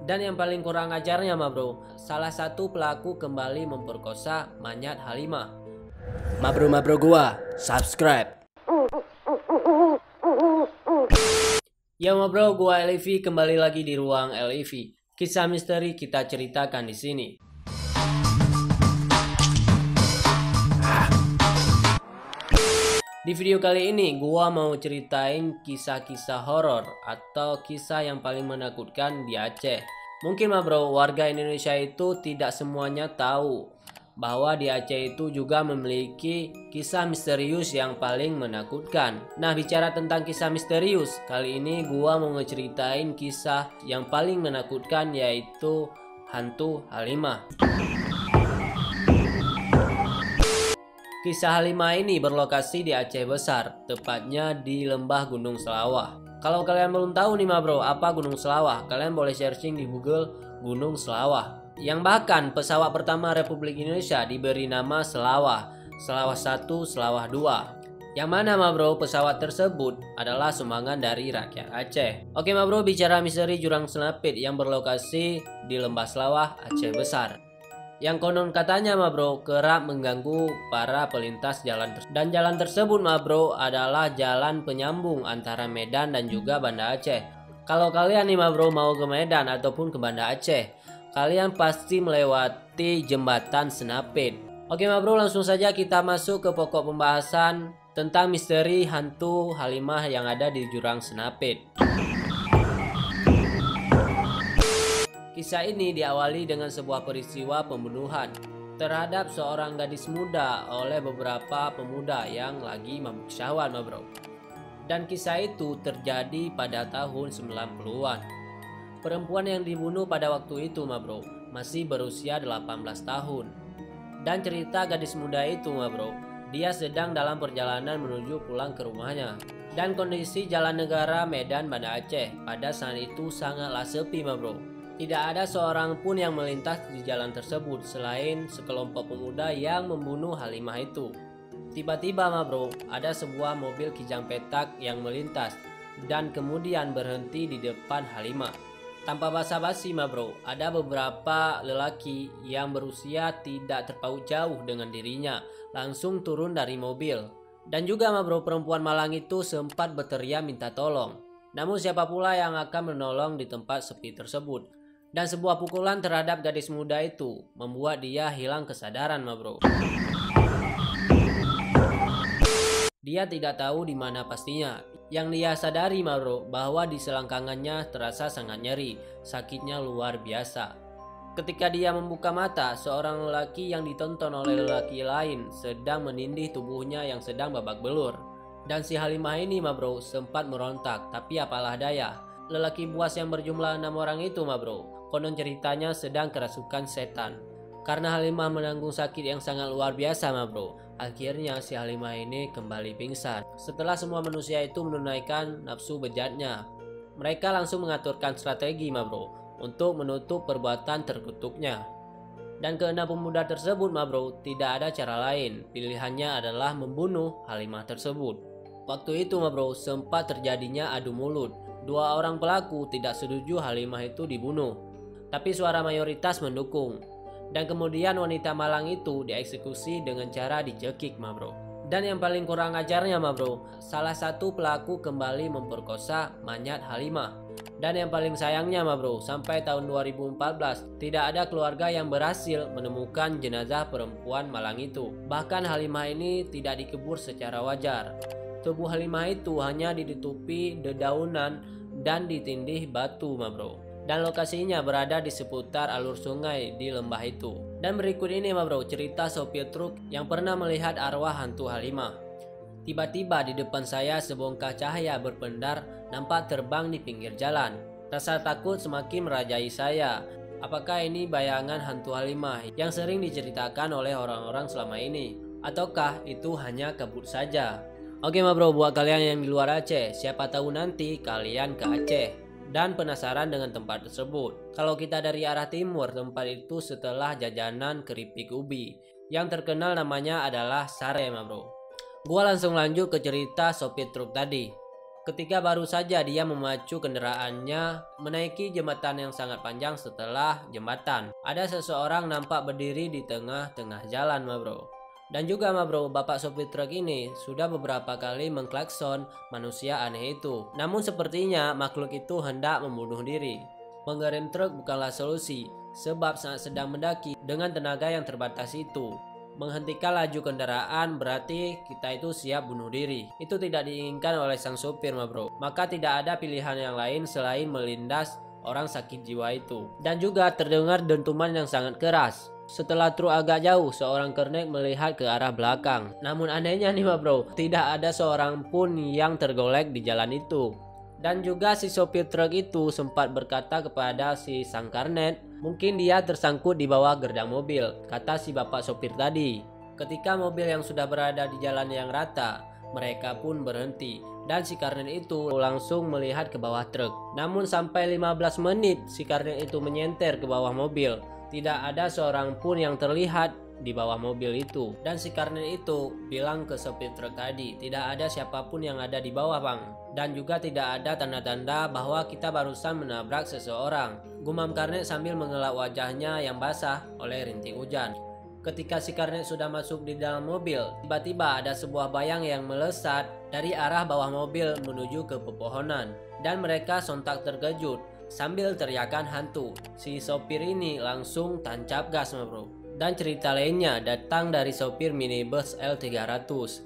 Dan yang paling kurang ajarnya mah bro, salah satu pelaku kembali memperkosa Manyat Halimah. Mabro gua, subscribe. Ya mah bro, gua LEV kembali lagi di ruang LEV. Kisah misteri kita ceritakan di sini. Di video kali ini gua mau ceritain kisah-kisah horor atau kisah yang paling menakutkan di Aceh. Mungkin mah bro, warga Indonesia itu tidak semuanya tahu bahwa di Aceh itu juga memiliki kisah misterius yang paling menakutkan. Nah, bicara tentang kisah misterius, kali ini gua mau ngeceritain kisah yang paling menakutkan, yaitu hantu Halimah. Kisah Halimah ini berlokasi di Aceh Besar, tepatnya di lembah Gunung Selawah. Kalau kalian belum tahu nih ma bro, apa Gunung Selawah, kalian boleh searching di Google Gunung Selawah. Yang bahkan pesawat pertama Republik Indonesia diberi nama Selawah, Selawah 1, Selawah 2. Yang mana ma bro, pesawat tersebut adalah sumbangan dari rakyat Aceh. Oke ma bro, bicara misteri jurang Senapit yang berlokasi di lembah Selawah, Aceh Besar. Yang konon katanya ma bro kerap mengganggu para pelintas jalan dan jalan tersebut ma bro adalah jalan penyambung antara Medan dan juga Banda Aceh. Kalau kalian nih ma bro mau ke Medan ataupun ke Banda Aceh, kalian pasti melewati jembatan Senapit. Oke ma bro, langsung saja kita masuk ke pokok pembahasan tentang misteri hantu Halimah yang ada di jurang Senapit. Kisah ini diawali dengan sebuah peristiwa pembunuhan terhadap seorang gadis muda oleh beberapa pemuda yang lagi mabuk syahwat ma bro. Dan kisah itu terjadi pada tahun 90-an. Perempuan yang dibunuh pada waktu itu ma bro masih berusia 18 tahun. Dan cerita gadis muda itu ma bro, dia sedang dalam perjalanan menuju pulang ke rumahnya. Dan kondisi jalan negara Medan Banda Aceh pada saat itu sangatlah sepi ma bro. Tidak ada seorang pun yang melintas di jalan tersebut selain sekelompok pemuda yang membunuh Halimah itu. Tiba-tiba ma bro, ada sebuah mobil kijang petak yang melintas dan kemudian berhenti di depan Halimah. Tanpa basa-basi ma bro, ada beberapa lelaki yang berusia tidak terpaut jauh dengan dirinya langsung turun dari mobil. Dan juga ma bro, perempuan malang itu sempat berteriak minta tolong. Namun siapa pula yang akan menolong di tempat sepi tersebut? Dan sebuah pukulan terhadap gadis muda itu membuat dia hilang kesadaran ma bro. Dia tidak tahu di mana pastinya. Yang dia sadari ma bro, bahwa di selangkangannya terasa sangat nyeri, sakitnya luar biasa. Ketika dia membuka mata, seorang lelaki yang ditonton oleh lelaki lain sedang menindih tubuhnya yang sedang babak belur. Dan si Halimah ini ma bro sempat merontak, tapi apalah daya. Lelaki buas yang berjumlah 6 orang itu ma bro, konon ceritanya sedang kerasukan setan. Karena Halimah menanggung sakit yang sangat luar biasa ma bro, akhirnya si Halimah ini kembali pingsan. Setelah semua manusia itu menunaikan nafsu bejatnya, mereka langsung mengaturkan strategi ma bro untuk menutup perbuatan terkutuknya. Dan keenam pemuda tersebut ma bro tidak ada cara lain, pilihannya adalah membunuh Halimah tersebut. Waktu itu ma bro sempat terjadinya adu mulut. Dua orang pelaku tidak setuju Halimah itu dibunuh, tapi suara mayoritas mendukung. Dan kemudian wanita malang itu dieksekusi dengan cara dicekik ma bro. Dan yang paling kurang ajarnya ma bro, salah satu pelaku kembali memperkosa Manyat Halimah. Dan yang paling sayangnya ma bro, sampai tahun 2014 tidak ada keluarga yang berhasil menemukan jenazah perempuan malang itu. Bahkan Halimah ini tidak dikubur secara wajar. Tubuh Halimah itu hanya ditutupi dedaunan dan ditindih batu ma bro. Dan lokasinya berada di seputar alur sungai di lembah itu. Dan berikut ini ma bro, cerita sopir truk yang pernah melihat arwah hantu Halimah. Tiba-tiba di depan saya sebongkah cahaya berpendar nampak terbang di pinggir jalan. Rasa takut semakin merajai saya. Apakah ini bayangan hantu Halimah yang sering diceritakan oleh orang-orang selama ini? Ataukah itu hanya kabut saja? Oke ma bro, buat kalian yang di luar Aceh, siapa tahu nanti kalian ke Aceh dan penasaran dengan tempat tersebut. Kalau kita dari arah timur, tempat itu setelah jajanan keripik ubi yang terkenal namanya adalah Sare ma bro. Gua langsung lanjut ke cerita sopir truk tadi. Ketika baru saja dia memacu kendaraannya menaiki jembatan yang sangat panjang. Setelah jembatan, ada seseorang nampak berdiri di tengah-tengah jalan, ma bro. Dan juga, ma bro, bapak sopir truk ini sudah beberapa kali mengklakson manusia aneh itu. Namun sepertinya makhluk itu hendak membunuh diri. Mengerem truk bukanlah solusi, sebab saat sedang mendaki dengan tenaga yang terbatas itu, menghentikan laju kendaraan berarti kita itu siap bunuh diri. Itu tidak diinginkan oleh sang sopir, ma bro. Maka tidak ada pilihan yang lain selain melindas orang sakit jiwa itu. Dan juga terdengar dentuman yang sangat keras. Setelah truk agak jauh, seorang kernet melihat ke arah belakang. Namun anehnya nih, ma bro, tidak ada seorang pun yang tergolek di jalan itu. Dan juga si sopir truk itu sempat berkata kepada si sang kernet, mungkin dia tersangkut di bawah gerdang mobil, kata si bapak sopir tadi. Ketika mobil yang sudah berada di jalan yang rata, mereka pun berhenti. Dan si kernet itu langsung melihat ke bawah truk. Namun sampai 15 menit si kernet itu menyenter ke bawah mobil, tidak ada seorang pun yang terlihat di bawah mobil itu. Dan si kernet itu bilang ke sopir truk tadi, tidak ada siapapun yang ada di bawah, bang. Dan juga tidak ada tanda-tanda bahwa kita barusan menabrak seseorang, gumam kernet sambil mengelap wajahnya yang basah oleh rintik hujan. Ketika si kernet sudah masuk di dalam mobil, tiba-tiba ada sebuah bayang yang melesat dari arah bawah mobil menuju ke pepohonan. Dan mereka sontak terkejut sambil teriakan hantu. Si sopir ini langsung tancap gas, ma bro. Dan cerita lainnya datang dari sopir minibus L300.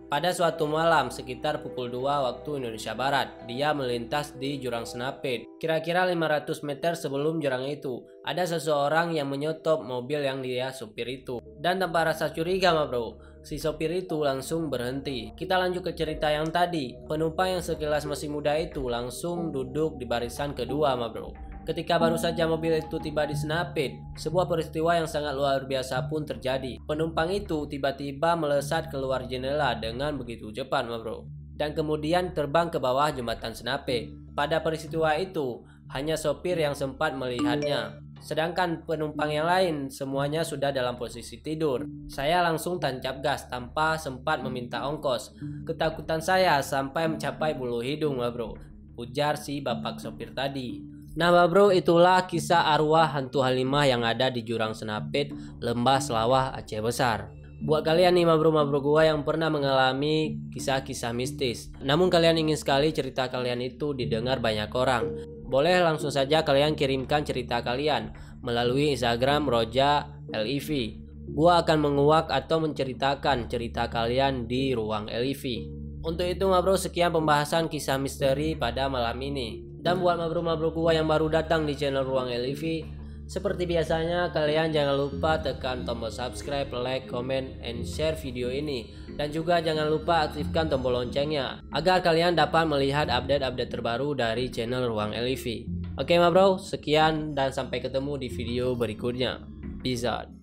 Pada suatu malam sekitar pukul 2 waktu Indonesia Barat, dia melintas di jurang Senapit. Kira-kira 500 meter sebelum jurang itu, ada seseorang yang menyetop mobil yang dia sopir itu. Dan tanpa rasa curiga, ma bro, si sopir itu langsung berhenti. Kita lanjut ke cerita yang tadi. Penumpang yang sekilas masih muda itu langsung duduk di barisan kedua, ma bro. Ketika baru saja mobil itu tiba di Senapit, sebuah peristiwa yang sangat luar biasa pun terjadi. Penumpang itu tiba-tiba melesat keluar jendela dengan begitu cepat, ma bro, dan kemudian terbang ke bawah jembatan Senapit. Pada peristiwa itu, hanya sopir yang sempat melihatnya, sedangkan penumpang yang lain semuanya sudah dalam posisi tidur. Saya langsung tancap gas tanpa sempat meminta ongkos. Ketakutan saya sampai mencapai bulu hidung, ma bro, ujar si bapak sopir tadi. Nah, ma bro, itulah kisah arwah hantu Halimah yang ada di jurang Senapit, Lembah Selawah, Aceh Besar. Buat kalian nih, ma bro gua yang pernah mengalami kisah-kisah mistis, namun kalian ingin sekali cerita kalian itu didengar banyak orang, boleh langsung saja kalian kirimkan cerita kalian melalui Instagram Roja LIV. Gua akan menguak atau menceritakan cerita kalian di ruang LIV. Untuk itu, ma bro, sekian pembahasan kisah misteri pada malam ini. Dan buat ma bro gua yang baru datang di channel Ruang LIV, seperti biasanya kalian jangan lupa tekan tombol subscribe, like, comment, and share video ini. Dan juga jangan lupa aktifkan tombol loncengnya agar kalian dapat melihat update-update terbaru dari channel Ruang LIV. Oke, ma bro, sekian dan sampai ketemu di video berikutnya. Peace out.